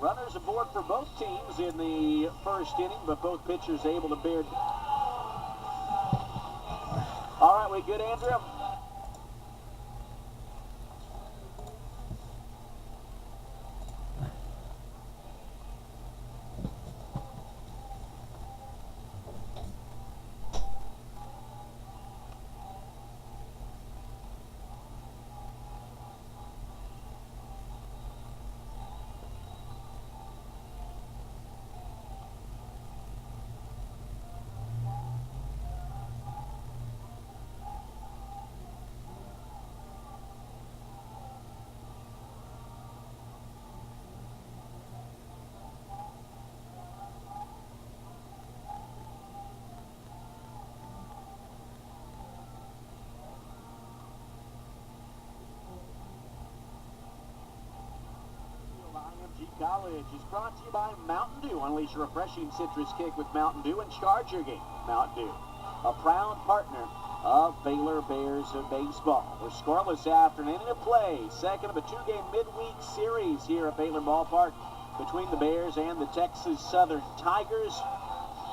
Runners aboard for both teams in the first inning, but both pitchers able to bear. All right, we good, Andrew? College is brought to you by Mountain Dew. Unleash a refreshing citrus kick with Mountain Dew and charge your game. Mountain Dew, a proud partner of Baylor Bears baseball. We're scoreless after an inning of play. Second of a two-game midweek series here at Baylor Ballpark between the Bears and the Texas Southern Tigers.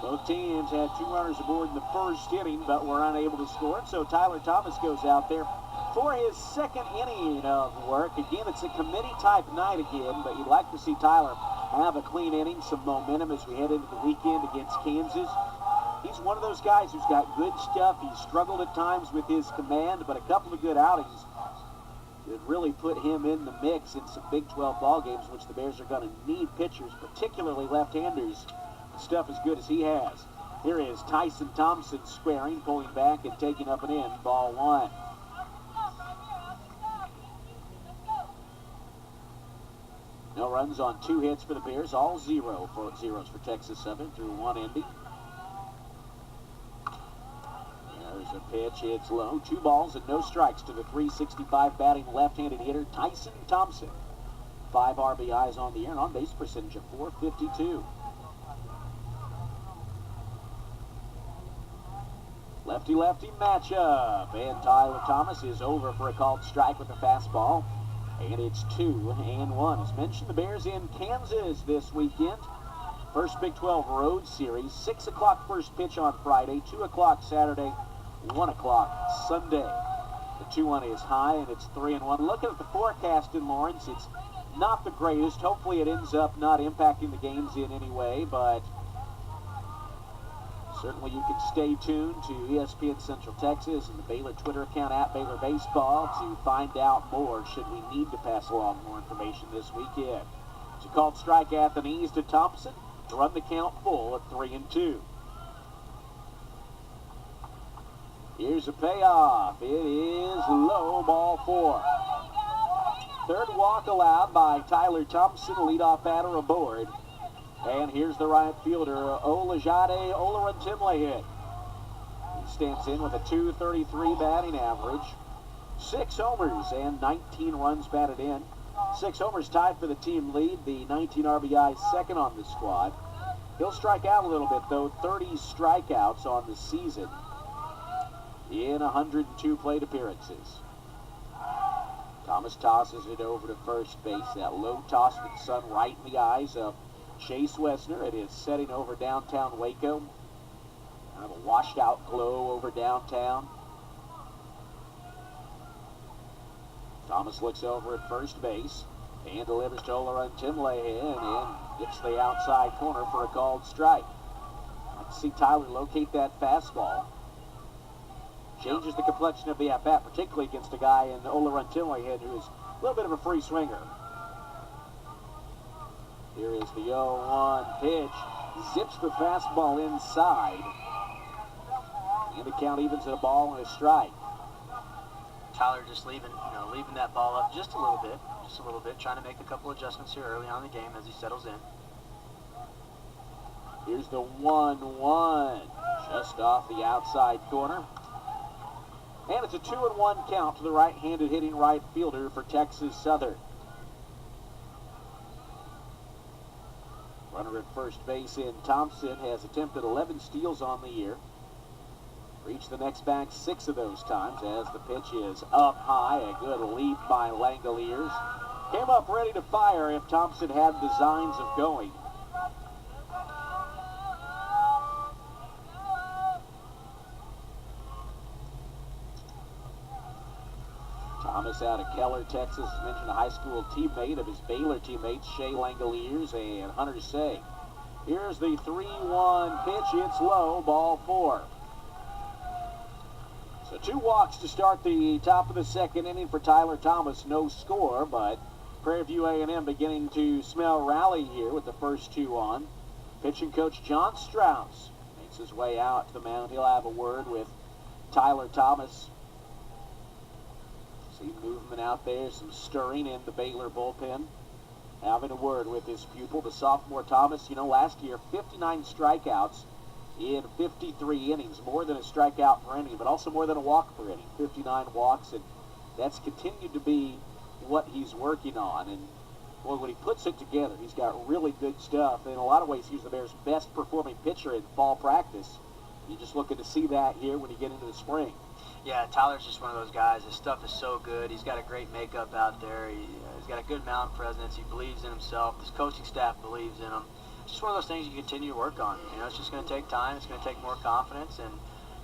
Both teams had 2 runners aboard in the first inning, but were unable to score. So Tyler Thomas goes out there for his second inning of work. Again, it's a committee-type night again, but you'd like to see Tyler have a clean inning, some momentum as we head into the weekend against Kansas. He's one of those guys who's got good stuff. He's struggled at times with his command, but a couple of good outings that really put him in the mix in some Big 12 ball games, which the Bears are going to need pitchers, particularly left-handers, stuff as good as he has. Here is Tyson Thompson squaring, pulling back and taking up and in, ball 1. No runs on 2 hits for the Bears, all zeros for Texas Southern through 1 inning. There's a pitch, it's low. 2 balls and no strikes to the .365 batting left-handed hitter Tyson Thompson. 5 RBIs on the year and on-base percentage of .452. Lefty-lefty matchup, and Tyler Thomas is over for a called strike with a fastball. And it's 2-1. As mentioned, the Bears in Kansas this weekend. First Big 12 road series. 6 o'clock first pitch on Friday, 2 o'clock Saturday, 1 o'clock Sunday. The 2-1 is high, and it's 3-1. Looking at the forecast in Lawrence, it's not the greatest. Hopefully it ends up not impacting the games in any way, but certainly you can stay tuned to ESPN Central Texas and the Baylor Twitter account at Baylor Baseball to find out more should we need to pass along more information this weekend. It's a called strike at the knees to Thompson to run the count full at 3-2. Here's a payoff. It is low, ball 4. Third walk allowed by Tyler Thompson, leadoff batter aboard. And here's the right fielder, Olajide Olarantimlehit. He stands in with a .233 batting average. 6 homers and 19 runs batted in. 6 homers tied for the team lead. The 19 RBI second on the squad. He'll strike out a little bit, though. 30 strikeouts on the season in 102 plate appearances. Thomas tosses it over to first base. That low toss with the sun right in the eyes of Chase Wessner. It is setting over downtown Waco. Kind of a washed out glow over downtown. Thomas looks over at first base and delivers to Olarantimlehit and gets the outside corner for a called strike. Let's see Tyler locate that fastball. Changes the complexion of the at-bat, particularly against a guy in Olarantimlehit who is a little bit of a free swinger. Here is the 0-1 pitch. Zips the fastball inside. And the count evens at a ball and a strike. Tyler just leaving that ball up just a little bit, trying to make a couple adjustments here early on in the game as he settles in. Here's the 1-1, just off the outside corner. And it's a 2-1 count to the right-handed hitting right fielder for Texas Southern. Runner at first base in Thompson has attempted 11 steals on the year. Reached the next back 6 of those times as the pitch is up high. A good leap by Langoliers. Came up ready to fire if Thompson had designs of going. Thomas out of Keller, Texas, mentioned a high school teammate of his Baylor teammates, Shea Langoliers and Hunter Say. Here's the 3-1 pitch. It's low, ball 4. So 2 walks to start the top of the second inning for Tyler Thomas. No score, but Prairie View A&M beginning to smell rally here with the first 2 on. Pitching coach John Strauss makes his way out to the mound. He'll have a word with Tyler Thomas. See movement out there, some stirring in the Baylor bullpen. Having a word with his pupil, the sophomore Thomas. You know, last year, 59 strikeouts in 53 innings, more than a strikeout per inning, but also more than a walk per inning. 59 walks, and that's continued to be what he's working on. And boy, when he puts it together, he's got really good stuff. In a lot of ways, he's the Bears' best performing pitcher in fall practice. You're just looking to see that here when you get into the spring. Yeah, Tyler's just one of those guys. His stuff is so good. He's got a great makeup out there. He's got a good mound presence. He believes in himself. His coaching staff believes in him. It's just one of those things you continue to work on. You know, it's just going to take time. It's going to take more confidence, and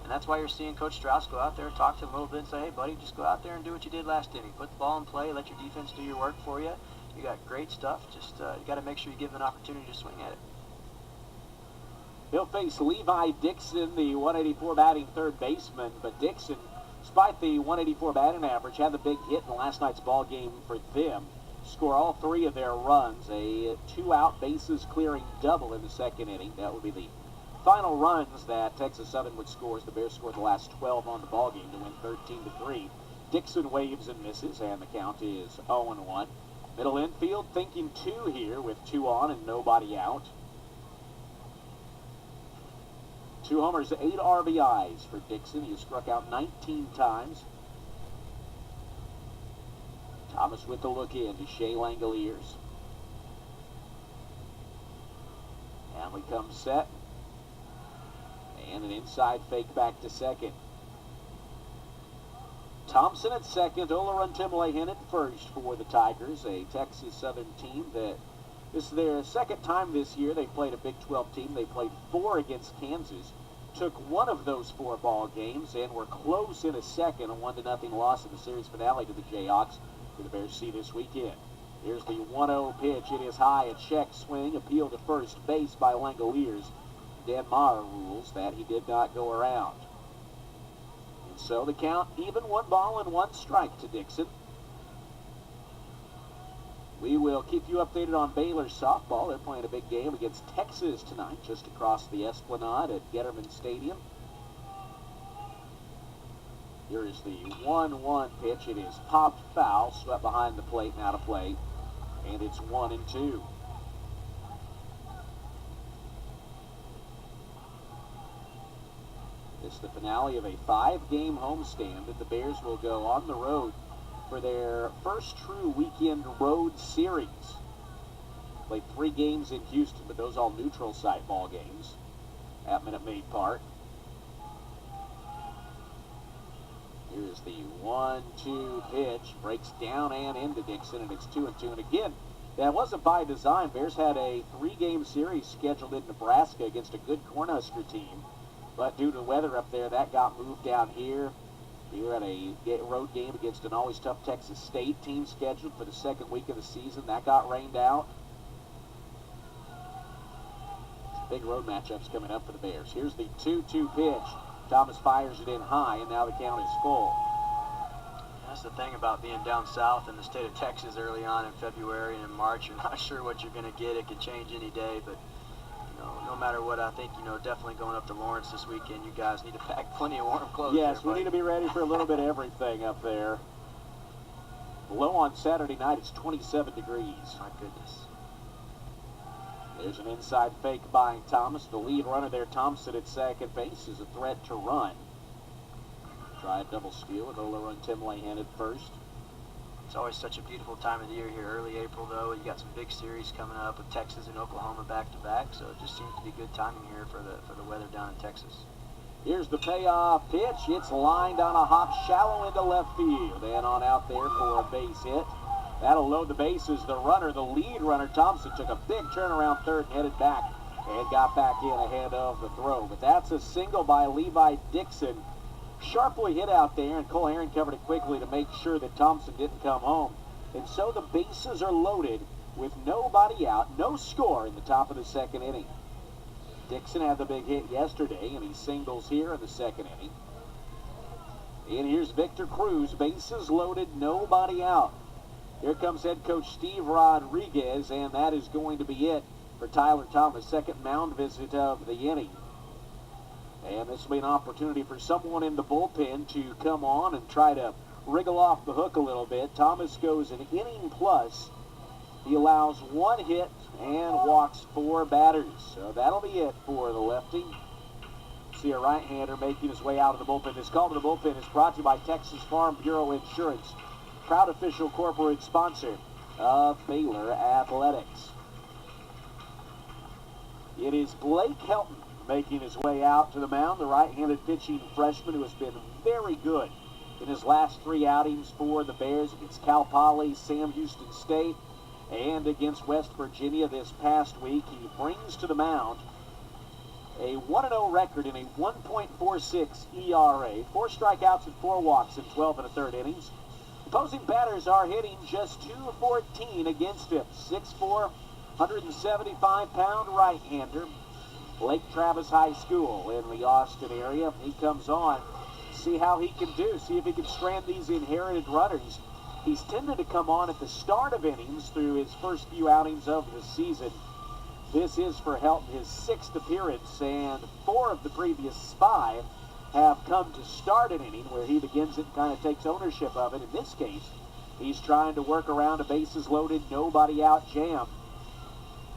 that's why you're seeing Coach Strauss go out there, talk to him a little bit, and say, hey, buddy, just go out there and do what you did last inning. Put the ball in play. Let your defense do your work for you. You got great stuff. Just you got to make sure you give him an opportunity to swing at it. He'll face Levi Dixon, the 184 batting third baseman, but Dixon, despite the 184 batting average, had the big hit in last night's ball game for them. Score all 3 of their runs, a 2-out bases clearing double in the second inning. That would be the final runs that Texas Southern would score as the Bears scored the last 12 on the ball game to win 13-3. Dixon waves and misses, and the count is 0-1. Middle infield thinking 2 here with 2 on and nobody out. 2 homers, 8 RBIs for Dixon. He has struck out 19 times. Thomas with the look in to Shea Langoliers. Hanley comes set. And an inside fake back to second. Thompson at second. Olarontimlehen at first for the Tigers, a Texas Southern team that this is their second time this year they played a Big 12 team. They played 4 against Kansas. Took 1 of those 4 ball games and were close in a second, a 1-0 loss in the series finale to the Jayhawks, who the Bears see this weekend. Here's the 1-0 pitch. It is high, a check swing, appeal to first base by Langoliers. Dan Maher rules that he did not go around. And so the count even, 1 ball and 1 strike to Dixon. We will keep you updated on Baylor softball. They're playing a big game against Texas tonight, just across the Esplanade at Getterman Stadium. Here is the 1-1 pitch. It is popped foul, swept behind the plate and out of play. And it's 1-2. It's the finale of a 5-game homestand that the Bears will go on the road for their first true weekend road series. Played 3 games in Houston, but those all neutral site ball games at Minute Maid Park. Here's the 1-2 pitch. Breaks down and into Dixon, and it's 2-2. And again, that wasn't by design. Bears had a 3-game series scheduled in Nebraska against a good Cornhusker team. But due to the weather up there, that got moved down here. We were at a road game against an always tough Texas State team scheduled for the second week of the season. That got rained out. Big road matchups coming up for the Bears. Here's the 2-2 pitch. Thomas fires it in high, and now the count is full. That's the thing about being down south in the state of Texas early on in February and in March. You're not sure what you're going to get. It could change any day, but no matter what, I think, definitely going up to Lawrence this weekend, you guys need to pack plenty of warm clothes. Yes, we need to be ready for a little bit of everything up there. Low on Saturday night, it's 27 degrees. My goodness. There's an inside fake by Thomas. The lead runner there, Thompson at second base, is a threat to run. Try a double steal with Olarontimlehen at first. It's always such a beautiful time of the year here, early April, though. You got some big series coming up with Texas and Oklahoma back-to-back, so it just seems to be good timing here for the weather down in Texas. Here's the payoff pitch. It's lined on a hop shallow into left field. And on out there for a base hit. That'll load the bases. The runner, the lead runner, Thompson, took a big turnaround third and headed back and got back in ahead of the throw. But that's a single by Levi Dixon. Sharply hit out there, and Cole Aaron covered it quickly to make sure that Thompson didn't come home. And so the bases are loaded with nobody out, no score in the top of the second inning. Dixon had the big hit yesterday, and he singles here in the second inning. And here's Victor Cruz, bases loaded, nobody out. Here comes head coach Steve Rodriguez, and that is going to be it for Tyler Thomas' second mound visit of the inning. And this will be an opportunity for someone in the bullpen to come on and try to wriggle off the hook a little bit. Thomas goes an inning plus. He allows one hit and walks 4 batters. So that'll be it for the lefty. See a right-hander making his way out of the bullpen. This call to the bullpen is brought to you by Texas Farm Bureau Insurance, proud official corporate sponsor of Baylor Athletics. It is Blake Helton making his way out to the mound, the right-handed pitching freshman who has been very good in his last 3 outings for the Bears against Cal Poly, Sam Houston State, and against West Virginia this past week. He brings to the mound a 1-0 record in a 1.46 ERA, 4 strikeouts and 4 walks in 12 1/3 innings. Opposing batters are hitting just .214 against him. 6'4", 175-pound right-hander. Lake Travis High School in the Austin area. He comes on, see how he can do, see if he can strand these inherited runners. He's tended to come on at the start of innings through his first few outings of the season. This is for Helton his 6th appearance, and 4 of the previous 5 have come to start an inning where he begins it and kind of takes ownership of it. In this case, he's trying to work around a bases loaded, nobody out jam.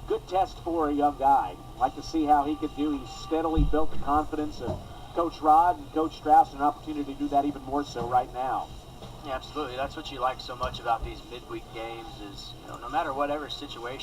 Good test for a young guy. Like to see how he could do. He's steadily built the confidence of Coach Rod and Coach Strauss, and an opportunity to do that even more so right now. Yeah, absolutely. That's what you like so much about these midweek games is, no matter whatever situation